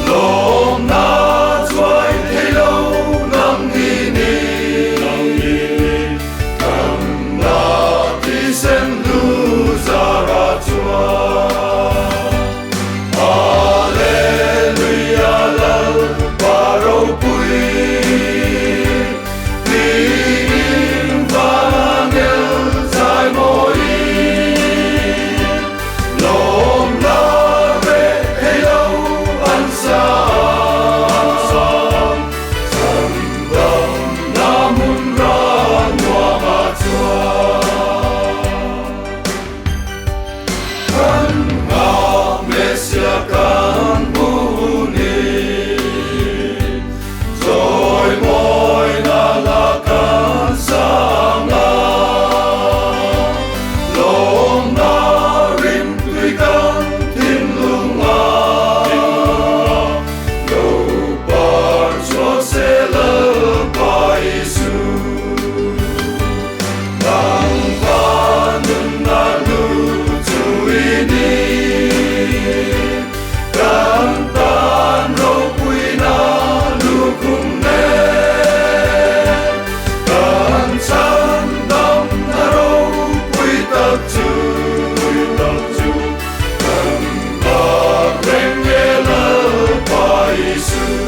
lòng na chuối thấy lâu nắng đi cầm na thì sen lu ra ra chúa Alleluia lal baro pui tin vangel sai moi lòng na về hay lâu ăn sang sầm đầm na mun ra ngoa ma chúa kan ngao Mesia kan muni rồi môi na la kan sanga lòng na rim tùy kan tin lunga đâu bar cho sẽ lỡ bài su nang vanun na lu chui ni kan tan rau pui na lu kum ne kan chan dam na rau pui tak chu kan ba reng ye la pai su